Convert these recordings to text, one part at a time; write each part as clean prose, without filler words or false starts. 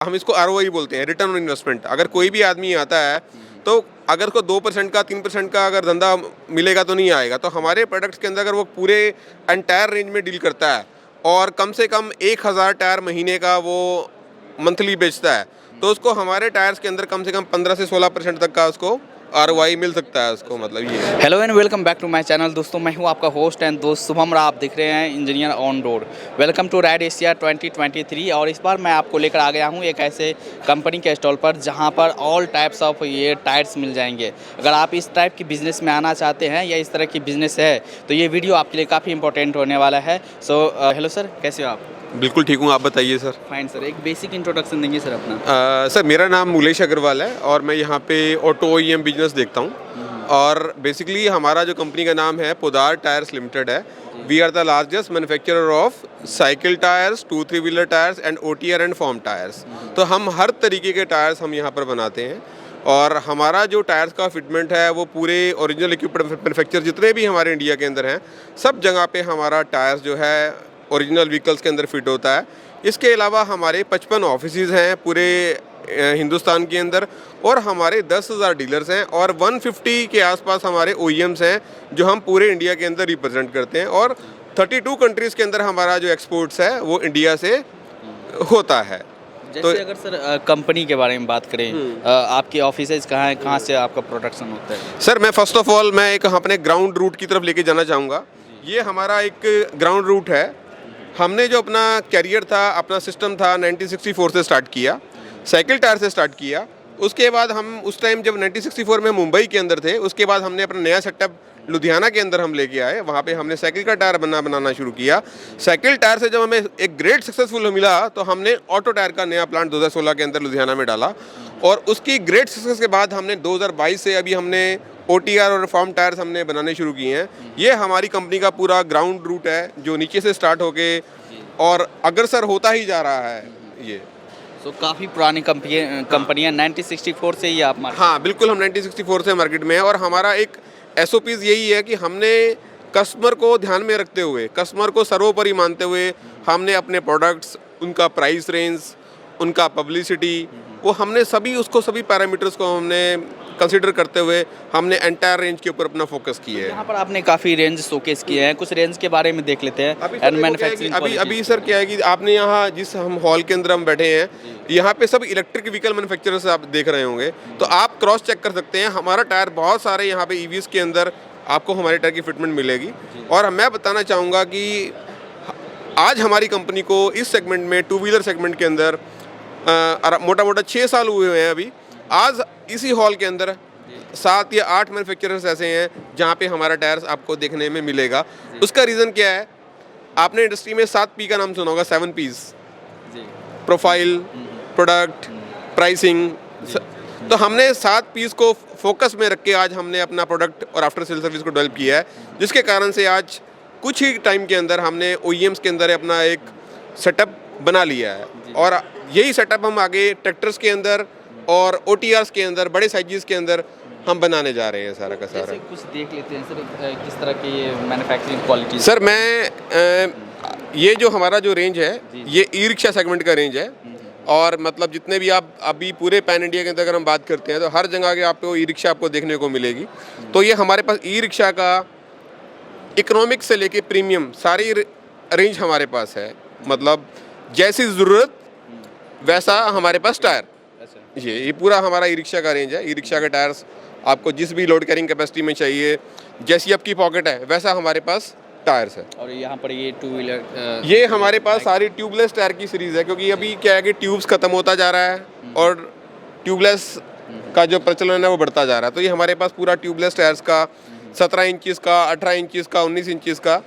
हम इसको आरओआई बोलते हैं, रिटर्न ऑन इन्वेस्टमेंट। अगर कोई भी आदमी आता है तो अगर उसको 2% का 3% का अगर धंधा मिलेगा तो नहीं आएगा। तो हमारे प्रोडक्ट्स के अंदर अगर वो पूरे एंटायर रेंज में डील करता है और कम से कम 1000 टायर महीने का वो मंथली बेचता है, तो उसको हमारे टायर्स के अंदर कम से कम 15 से 16% तक का उसको आरओआई मिल सकता है उसको, मतलब ये है। Hello and welcome back to my channel. दोस्तों मैं हूं आपका होस्ट एंड दोस्त शुभम राव। आप देख रहे हैं engineer on road. Welcome to ride Asia 2023। और इस बार मैं आपको लेकर आ गया हूं एक ऐसे कंपनी के स्टॉल पर जहां पर ऑल टाइप्स ऑफ ये टायर्स मिल जाएंगे। अगर आप इस टाइप की बिज़नेस में आना चाहते हैं या इस तरह की बिज़नेस है तो ये वीडियो आपके लिए काफ़ी इंपॉर्टेंट होने वाला है। सो हेलो सर, कैसे हो आप? बिल्कुल ठीक हूँ, आप बताइए सर। फाइन सर, एक बेसिक इंट्रोडक्शन देंगे सर अपना। सर मेरा नाम मूलेश अग्रवाल है और मैं यहाँ पे ऑटो ओईएम बिजनेस देखता हूँ। और बेसिकली हमारा जो कंपनी का नाम है पोदार टायर्स लिमिटेड है। We are the largest manufacturer of cycle tyres, 2-3 wheeler tyres and OTR and farm tyres. तो हम हर तरीके के टायर्स हम यहाँ पर बनाते हैं। और हमारा जो टायर्स का फिटमेंट है वो पूरे ओरिजिनल इक्विपमेंट मैन्युफैक्चर जितने भी हमारे इंडिया के अंदर हैं, सब जगह पे हमारा टायर्स जो है ओरिजिनल व्हीकल्स के अंदर फिट होता है। इसके अलावा हमारे 55 ऑफिसेज़ हैं पूरे हिंदुस्तान के अंदर और हमारे 10,000 डीलर्स हैं और 150 के आसपास हमारे ओईएम्स हैं जो हम पूरे इंडिया के अंदर रिप्रेजेंट करते हैं। और 32 कंट्रीज़ के अंदर हमारा जो एक्सपोर्ट्स है वो इंडिया से होता है। जैसे अगर सर कंपनी के बारे में बात करें, आपके ऑफिसेज कहाँ हैं, कहाँ से आपका प्रोडक्शन होता है? सर मैं फर्स्ट ऑफ ऑल मैं एक अपने ग्राउंड रूट की तरफ लेके जाना चाहूँगा। ये हमारा एक ग्राउंड रूट है। हमने जो अपना कैरियर था, अपना सिस्टम था 1964 से स्टार्ट किया, साइकिल टायर से स्टार्ट किया। उसके बाद हम उस टाइम जब 1964 में मुंबई के अंदर थे, उसके बाद हमने अपना नया सेटअप लुधियाना के अंदर हम लेके आए। वहाँ पे हमने साइकिल का टायर बनाना शुरू किया। साइकिल टायर से जब हमें एक ग्रेट सक्सेसफुल मिला तो हमने ऑटो टायर का नया प्लांट 2016 के अंदर लुधियाना में डाला। और उसकी ग्रेट सक्सेस के बाद हमने 2022 से अभी हमने ओटीआर और फॉर्म टायर्स हमने बनाने शुरू किए हैं। ये हमारी कंपनी का पूरा ग्राउंड रूट है जो नीचे से स्टार्ट होके और अग्रसर होता ही जा रहा है ये। सो काफ़ी पुरानी कंपनियाँ 1964 से ही आप मार्केट? हाँ बिल्कुल, हम 1964 से मार्केट में है। और हमारा एक एसओपीज़ यही है कि हमने कस्टमर को ध्यान में रखते हुए, कस्टमर को सर्वोपरि मानते हुए हमने अपने प्रोडक्ट्स, उनका प्राइस रेंज, उनका पब्लिसिटी, वो हमने सभी पैरामीटर्स को हमने कंसिडर करते हुए हमने एंटायर रेंज के ऊपर अपना फोकस किया है। यहाँ पर आपने काफ़ी रेंज शोकेस किए हैं, कुछ रेंज के बारे में देख लेते हैं। अभी सर क्या है कि आपने यहाँ जिस हम हॉल के अंदर हम बैठे हैं, यहाँ पे सब इलेक्ट्रिक व्हीकल मैन्युफैक्चरर्स आप देख रहे होंगे, तो आप क्रॉस चेक कर सकते हैं। हमारा टायर बहुत सारे यहाँ पे ईवीज के अंदर आपको हमारे टायर की फिटमेंट मिलेगी। और मैं बताना चाहूँगा कि आज हमारी कंपनी को इस सेगमेंट में, 2 व्हीलर सेगमेंट के अंदर मोटा मोटा 6 साल हुए हैं अभी। आज इसी हॉल के अंदर 7 या 8 मैन्युफैक्चरर्स ऐसे हैं जहाँ पे हमारा टायर्स आपको देखने में मिलेगा। उसका रीज़न क्या है? आपने इंडस्ट्री में 7 P का नाम सुना होगा, 7 Ps: प्रोफाइल, प्रोडक्ट, प्राइसिंग। तो हमने 7 Ps को फोकस में रख के आज हमने अपना प्रोडक्ट और आफ्टर सेल सर्विस को डेवलप किया है, जिसके कारण से आज कुछ ही टाइम के अंदर हमने ओईएम्स के अंदर अपना एक सेटअप बना लिया है। और यही सेटअप हम आगे ट्रैक्टर्स के अंदर और ओटीआर्स के अंदर, बड़े साइजेस के अंदर हम बनाने जा रहे हैं सारा का सारा। कुछ देख लेते हैं सर, किस तरह की ये मैन्युफैक्चरिंग क्वालिटी? सर मैं ये जो हमारा जो रेंज है ये ई रिक्शा सेगमेंट का रेंज है। और मतलब जितने भी आप अभी पूरे पैन इंडिया के अंदर अगर हम बात करते हैं तो हर जगह के आपको ई रिक्शा आपको देखने को मिलेगी। तो ये हमारे पास ई रिक्शा का इकोनॉमिक से लेके प्रीमियम सारी रेंज हमारे पास है। मतलब जैसी ज़रूरत वैसा हमारे पास टायर। ये पूरा हमारा ई रिक्शा का रेंज है। ई रिक्शा के टायर्स आपको जिस भी लोड कैरिंग कैपेसिटी में चाहिए, जैसी आपकी पॉकेट है वैसा हमारे पास टायर्स है। और यहाँ पर ये 2 व्हीलर, ये हमारे पास सारी ट्यूबलेस टायर की सीरीज़ है, क्योंकि अभी क्या है कि ट्यूब्स ख़त्म होता जा रहा है और ट्यूबलेस का जो प्रचलन है वो बढ़ता जा रहा है। तो ये हमारे पास पूरा ट्यूबलेस टायर्स का 17 इंचज़ का, 18 इंचज़ का, 19 इंचज़ का।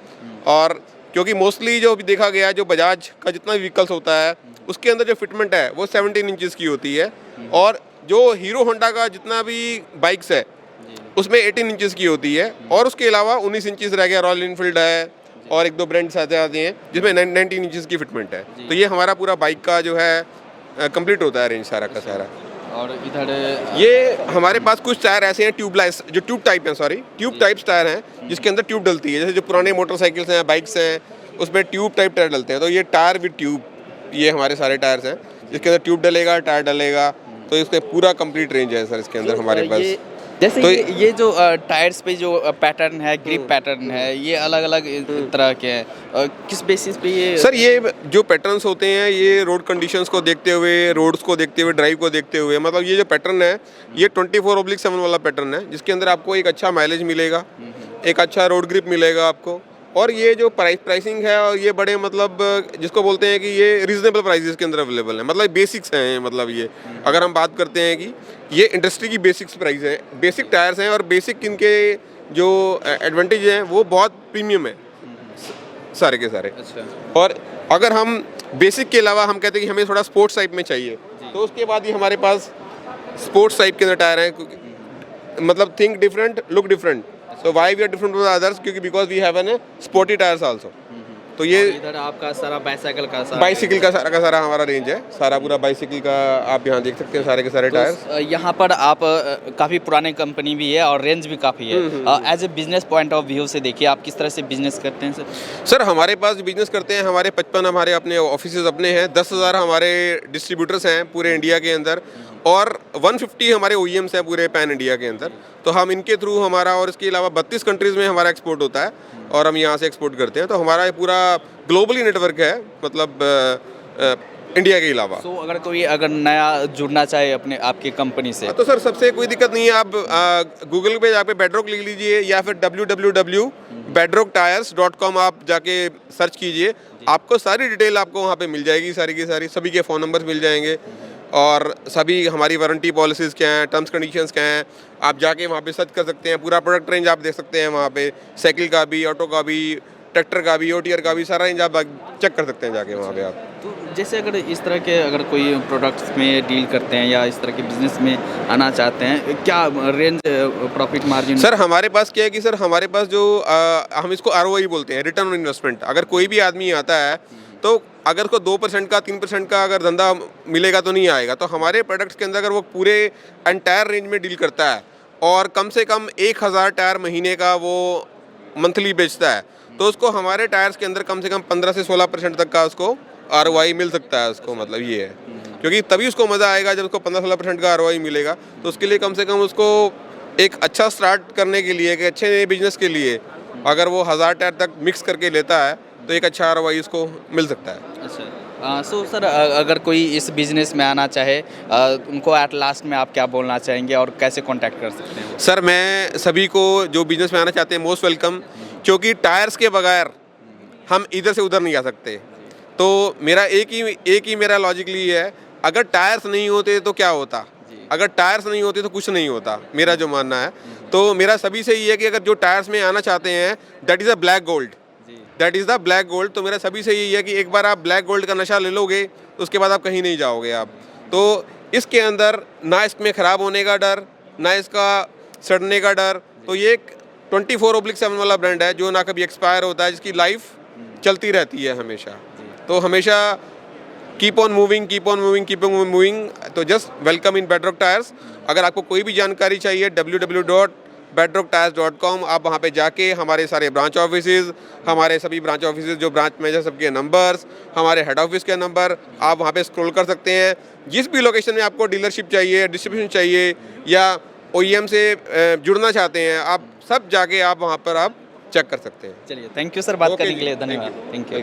और क्योंकि मोस्टली जो भी देखा गया है, जो बजाज का जितना भी व्हीकल्स होता है उसके अंदर जो फिटमेंट है वो 17 इंचज़ की होती है। और जो हीरो होंडा का जितना भी बाइक्स है उसमें 18 इंचज़ की होती है। और उसके अलावा 19 इंचज़ रह गया, रॉयल इनफील्ड है और 1-2 ब्रांड्स आते हैं जिसमें 19 इंचज़ की फिटमेंट है। तो ये हमारा पूरा बाइक का जो है कंप्लीट होता है रेंज सारा का सारा। और इधर ये हमारे पास कुछ टायर ऐसे हैं ट्यूबलेस, जो ट्यूब टाइप हैं, ट्यूब टाइप्स टायर हैं जिसके अंदर ट्यूब डलती है। जैसे जो पुराने मोटरसाइकिल्स हैं, बाइक्स हैं, उसमें ट्यूब टाइप टायर डलते हैं। तो ये टायर विद ट्यूब, ये हमारे सारे टायर्स हैं। इसके अंदर ट्यूब डलेगा, टायर डलेगा, तो इसका पूरा कंप्लीट रेंज है सर इसके अंदर हमारे पास। जैसे तो ये जो टायर्स पे जो पैटर्न है, ग्रिप पैटर्न है, ये अलग अलग तरह के हैं, किस बेसिस पे ये? सर ये जो पैटर्न्स होते हैं ये रोड कंडीशंस को देखते हुए, रोड्स को देखते हुए, ड्राइव को देखते हुए, मतलब ये जो पैटर्न है ये 24/7 वाला पैटर्न है, जिसके अंदर आपको एक अच्छा माइलेज मिलेगा, एक अच्छा रोड ग्रिप मिलेगा आपको, और ये जो प्राइसिंग है और ये बड़े मतलब जिसको बोलते हैं कि ये रीजनेबल प्राइसेस के अंदर अवेलेबल है, मतलब बेसिक्स हैं, मतलब ये अगर हम बात करते हैं कि ये इंडस्ट्री की बेसिक्स प्राइस है, बेसिक टायर्स हैं, और बेसिक इनके जो एडवांटेज हैं वो बहुत प्रीमियम है सारे के सारे। अच्छा। और अगर हम बेसिक के अलावा हम कहते हैं कि हमें थोड़ा स्पोर्ट्स टाइप में चाहिए, तो उसके बाद ही हमारे पास स्पोर्ट्स टाइप के अंदर टायर हैं, मतलब think different, look different, so why we are different from the others, क्योंकि because we have an sporty tires also। तो ये इधर आपका सारा बाइसाइकिल का सारा हमारा रेंज है, सारा पूरा बाइसाइकिल का आप यहाँ देख सकते हैं सारे के सारे टायर्स। यहाँ पर आप काफ़ी पुराने कंपनी भी है और रेंज भी काफ़ी है। As a business point of view से देखिए आप किस तरह से बिजनेस करते हैं सर? सर हमारे पास बिजनेस करते हैं, हमारे 55 हमारे अपने ऑफिसेज अपने हैं, 10,000 हमारे डिस्ट्रीब्यूटर्स हैं पूरे इंडिया के अंदर, और 150 हमारे OEMs हैं पूरे पैन इंडिया के अंदर। तो हम इनके थ्रू हमारा, और इसके अलावा 32 कंट्रीज़ में हमारा एक्सपोर्ट होता है और हम यहाँ से एक्सपोर्ट करते हैं, तो हमारा ये पूरा ग्लोबली नेटवर्क है, मतलब इंडिया के अलावा। तो अगर नया जुड़ना चाहे अपने आपकी कंपनी से, तो सर सबसे कोई दिक्कत नहीं है, आप गूगल पे जाके बेडरॉक लिख लीजिए या फिर www.bedrocktires.com आप जाके सर्च कीजिए, आपको सारी डिटेल आपको वहाँ पे मिल जाएगी, सारी की सारी, सभी के फ़ोन नंबर्स मिल जाएंगे, और सभी हमारी वारंटी पॉलिसीज़ क्या हैं, टर्म्स कंडीशंस क्या हैं, आप जाके वहाँ पे सर्च कर सकते हैं, पूरा प्रोडक्ट रेंज आप देख सकते हैं वहाँ पे, साइकिल का भी, ऑटो का भी, ट्रैक्टर का भी, OTR का भी, सारा रेंज आप चेक कर सकते हैं जाके वहाँ पे आप। तो जैसे अगर इस तरह के अगर कोई प्रोडक्ट्स में डील करते हैं या इस तरह के बिजनेस में आना चाहते हैं, क्या रेंज प्रॉफिट मार्जिन? सर हमारे पास क्या है कि सर हमारे पास जो हम इसको ROI बोलते हैं, रिटर्न ऑन इन्वेस्टमेंट। अगर कोई भी आदमी आता है तो अगर उसको 2% का 3% का अगर धंधा मिलेगा तो नहीं आएगा, तो हमारे प्रोडक्ट्स के अंदर अगर वो पूरे एंटायर रेंज में डील करता है और कम से कम 1000 टायर महीने का वो मंथली बेचता है, तो उसको हमारे टायर्स के अंदर कम से कम 15 से 16% तक का उसको ROI मिल सकता है उसको, मतलब ये है, क्योंकि तभी उसको मज़ा आएगा जब उसको 15-16% का ROI मिलेगा। तो उसके लिए कम से कम उसको एक अच्छा स्टार्ट करने के लिए, एक अच्छे नए बिजनेस के लिए, अगर वो 1000 टायर तक मिक्स करके लेता है तो एक अच्छा ROI उसको मिल सकता है। अच्छा, सो सर अगर कोई इस बिज़नेस में आना चाहे, उनको एट लास्ट में आप क्या बोलना चाहेंगे और कैसे कांटेक्ट कर सकते हैं? सर मैं सभी को जो बिज़नेस में आना चाहते हैं मोस्ट वेलकम, क्योंकि टायर्स के बगैर हम इधर से उधर नहीं जा सकते। तो मेरा एक ही मेरा लॉजिकली है, अगर टायर्स नहीं होते तो क्या होता, अगर टायर्स नहीं होते तो कुछ नहीं होता, मेरा जो मानना है। तो मेरा सभी से ये है कि अगर जो टायर्स में आना चाहते हैं, that is a black gold, that is the black gold. तो मेरा सभी से यही है कि एक बार आप ब्लैक गोल्ड का नशा ले लोगे तो उसके बाद आप कहीं नहीं जाओगे आप। तो इसके अंदर ना इसमें ख़राब होने का डर, ना इसका सड़ने का डर, तो ये एक 24/7 वाला ब्रांड है जो ना कभी एक्सपायर होता है, जिसकी लाइफ चलती रहती है हमेशा। तो हमेशा keep on moving, keep on moving, keep on moving. तो just welcome in Bedrock Tyres. अगर आपको कोई भी जानकारी चाहिए www.bedrocktires.com, आप वहाँ पे जाके हमारे सारे ब्रांच ऑफिसेज, हमारे सभी ब्रांच ऑफिसेज जो ब्रांच मैनेजर सबके नंबर्स, हमारे हेड ऑफिस के नंबर, आप वहाँ पे स्क्रॉल कर सकते हैं। जिस भी लोकेशन में आपको डीलरशिप चाहिए, डिस्ट्रीब्यूशन चाहिए, या OEM से जुड़ना चाहते हैं, आप सब जाके आप वहाँ पर आप चेक कर सकते हैं। चलिए, थैंक यू सर, बात करने के लिए धन्यवाद। Thank you.